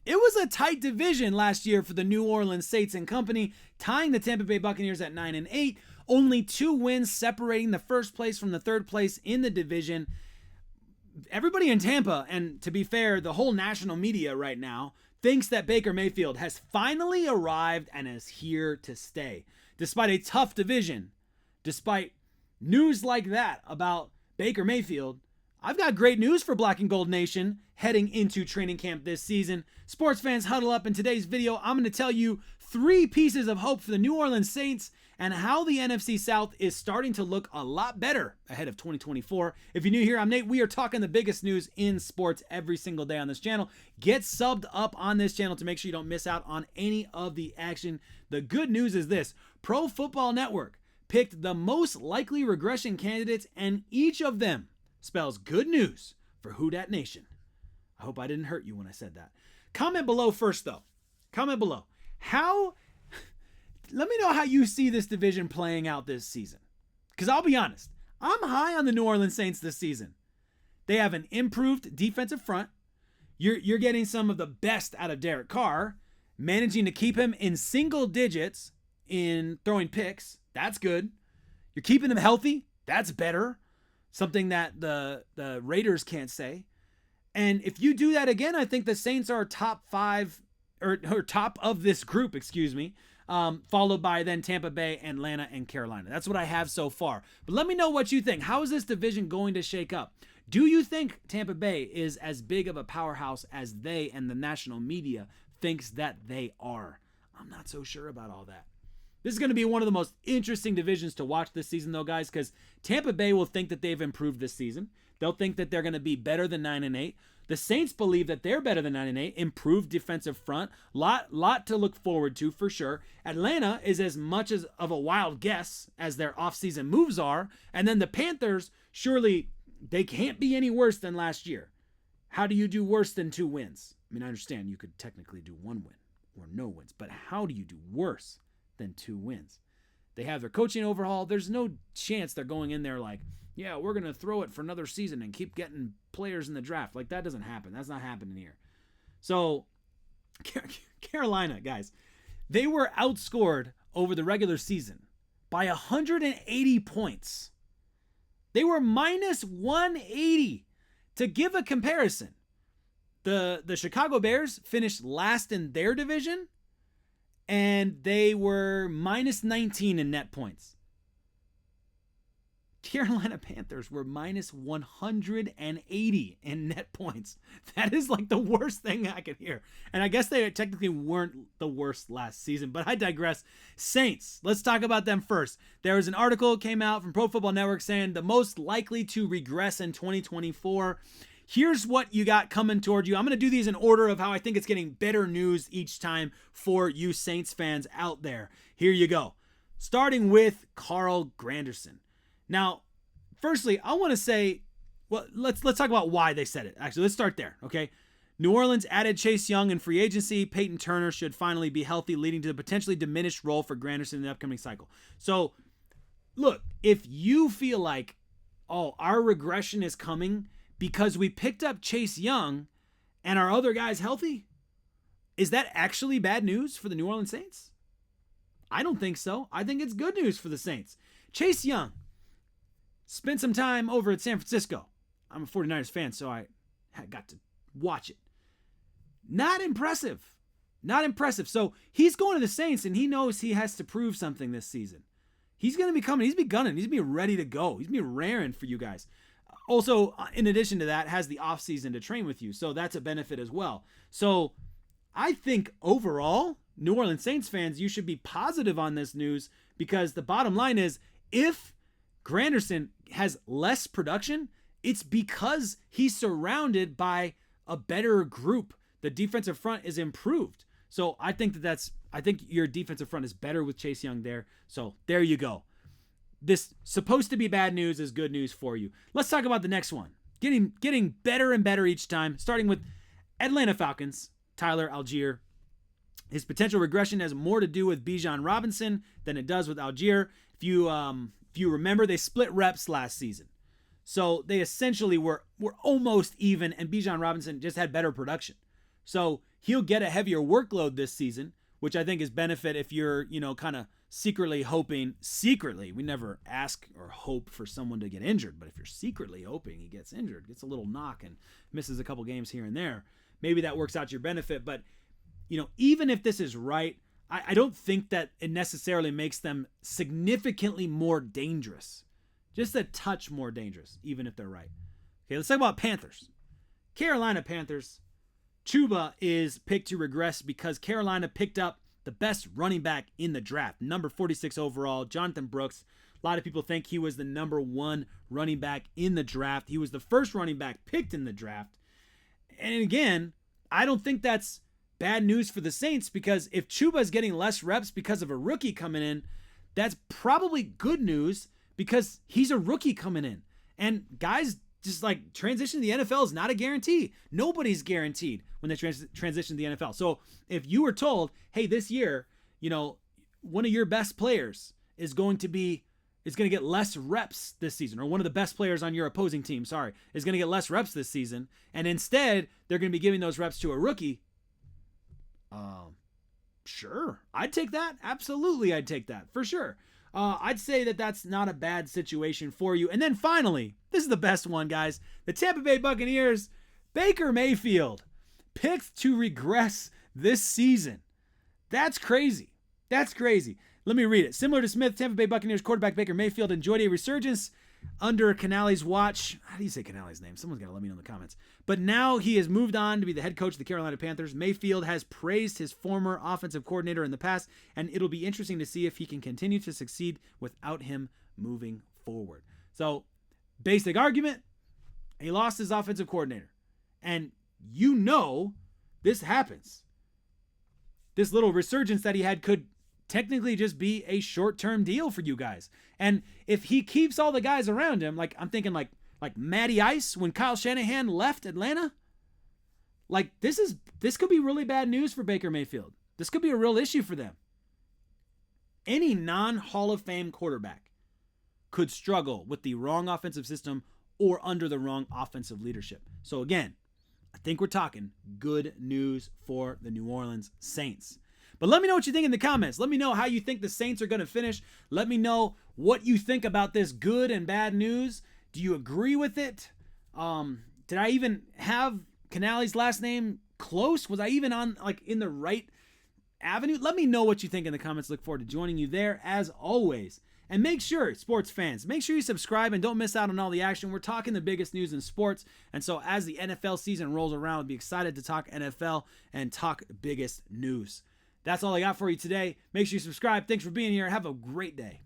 It was a tight division last year for the New Orleans Saints and company, tying the Tampa Bay Buccaneers at 9-8. Only 2 wins separating the first place from the third place in the division. Everybody in Tampa, and to be fair, the whole national media right now, thinks that Baker Mayfield has finally arrived and is here to stay. Despite a tough division, despite news like that about Baker Mayfield, I've got great news for Black and Gold Nation heading into training camp this season. Sports fans, huddle up. In today's video, I'm going to tell you 3 pieces of hope for the New Orleans Saints and how the NFC South is starting to look a lot better ahead of 2024. If you're new here, I'm Nate. We are talking the biggest news in sports every single day on this channel. Get subbed up on this channel to make sure you don't miss out on any of the action. The good news is this: Pro Football Network picked the most likely regression candidates, and each of them spells good news for Who Dat Nation. I hope I didn't hurt you when I said that. Comment below first, though. Comment below. Let me know how you see this division playing out this season. Because I'll be honest, I'm high on the New Orleans Saints this season. They have an improved defensive front. You're getting some of the best out of Derek Carr, managing to keep him in single digits in throwing picks. That's good. You're keeping him healthy. That's better. Something that the Raiders can't say. And if you do that again, I think the Saints are top 5 or top of this group, followed by then Tampa Bay, Atlanta, and Carolina. That's what I have so far. But let me know what you think. How is this division going to shake up? Do you think Tampa Bay is as big of a powerhouse as they and the national media thinks that they are? I'm not so sure about all that. This is going to be one of the most interesting divisions to watch this season, though, guys, because Tampa Bay will think that they've improved this season. They'll think that they're going to be better than 9-8. The Saints believe that they're better than 9-8, improved defensive front. Lot to look forward to for sure. Atlanta is as much as of a wild guess as their offseason moves are. And then the Panthers, surely they can't be any worse than last year. How do you do worse than 2 wins? I mean, I understand you could technically do 1 win or no wins, but how do you do worse than 2 wins? They have their coaching overhaul. There's no chance they're going in there like, yeah, we're going to throw it for another season and keep getting players in the draft. Like, that doesn't happen. That's not happening here. So, Carolina, guys, they were outscored over the regular season by 180 points. They were minus 180. To give a comparison, the Chicago Bears finished last in their division, and they were minus 19 in net points. Carolina Panthers were minus 180 in net points. That is like the worst thing I could hear. And I guess they technically weren't the worst last season, but I digress. Saints, let's talk about them first. There was an article that came out from Pro Football Network saying the most likely to regress in 2024. Here's what you got coming toward you. I'm going to do these in order of how I think it's getting better news each time for you Saints fans out there. Here you go. Starting with Carl Granderson. Now, firstly, I want to say, well, let's talk about why they said it. Actually, let's start there, okay? New Orleans added Chase Young in free agency. Peyton Turner should finally be healthy, leading to a potentially diminished role for Granderson in the upcoming cycle. So, look, if you feel like, oh, our regression is coming because we picked up Chase Young and our other guy's healthy, is that actually bad news for the New Orleans Saints? I don't think so. I think it's good news for the Saints. Chase Young spent some time over at San Francisco. I'm a 49ers fan, so I got to watch it. Not impressive. Not impressive. So he's going to the Saints, and he knows he has to prove something this season. He's going to be coming. He's be gunning. He's be ready to go. He's be raring for you guys. Also, in addition to that, has the offseason to train with you. So that's a benefit as well. So I think overall, New Orleans Saints fans, you should be positive on this news, because the bottom line is, if Granderson has less production, it's because he's surrounded by a better group. The defensive front is improved. So I think I think your defensive front is better with Chase Young there. So there you go. This supposed to be bad news is good news for you. Let's talk about the next one. Getting better and better each time, starting with Atlanta Falcons, Tyler Algier. His potential regression has more to do with Bijan Robinson than it does with Algier. If you remember, they split reps last season. So they essentially were almost even, and Bijan Robinson just had better production. So he'll get a heavier workload this season, which I think is benefit if you're, kind of secretly hoping, we never ask or hope for someone to get injured, but if you're secretly hoping he gets injured, gets a little knock and misses a couple games here and there, maybe that works out to your benefit. But, even if this is right, I don't think that it necessarily makes them significantly more dangerous. Just a touch more dangerous, even if they're right. Okay, let's talk about Panthers. Carolina Panthers. Chuba is picked to regress because Carolina picked up the best running back in the draft, number 46 overall, Jonathan Brooks. A lot of people think he was the number 1 running back in the draft. He was the first running back picked in the draft. And again, I don't think that's bad news for the Saints, because if Chuba is getting less reps because of a rookie coming in, that's probably good news because he's a rookie coming in. And guys, just like transition to the NFL is not a guarantee. Nobody's guaranteed when they transition to the NFL. So if you were told, hey, this year, one of your best players is going to get less reps this season, or one of the best players on your opposing team, is going to get less reps this season, and instead they're going to be giving those reps to a rookie. Sure, I'd take that. Absolutely, I'd take that for sure. I'd say that that's not a bad situation for you. And then finally, this is the best one, guys. The Tampa Bay Buccaneers, Baker Mayfield, picked to regress this season. That's crazy. That's crazy. Let me read it. Similar to Smith, Tampa Bay Buccaneers quarterback Baker Mayfield enjoyed a resurgence under Canale's watch. How do you say Canale's name? Someone's got to let me know in the comments. But now he has moved on to be the head coach of the Carolina Panthers. Mayfield has praised his former offensive coordinator in the past, and it'll be interesting to see if he can continue to succeed without him moving forward. So, basic argument, he lost his offensive coordinator. And this happens. This little resurgence that he had could technically just be a short-term deal for you guys. And if he keeps all the guys around him, like I'm thinking like Matty Ice when Kyle Shanahan left Atlanta, this could be really bad news for Baker Mayfield. This could be a real issue for them. Any non-Hall of Fame quarterback could struggle with the wrong offensive system or under the wrong offensive leadership. So again, I think we're talking good news for the New Orleans Saints. But let me know what you think in the comments. Let me know how you think the Saints are going to finish. Let me know what you think about this good and bad news. Do you agree with it? Did I even have Canale's last name close? Was I even on in the right avenue? Let me know what you think in the comments. Look forward to joining you there as always. And make sure, sports fans, make sure you subscribe and don't miss out on all the action. We're talking the biggest news in sports. And so as the NFL season rolls around, I'll be excited to talk NFL and talk biggest news. That's all I got for you today. Make sure you subscribe. Thanks for being here. Have a great day.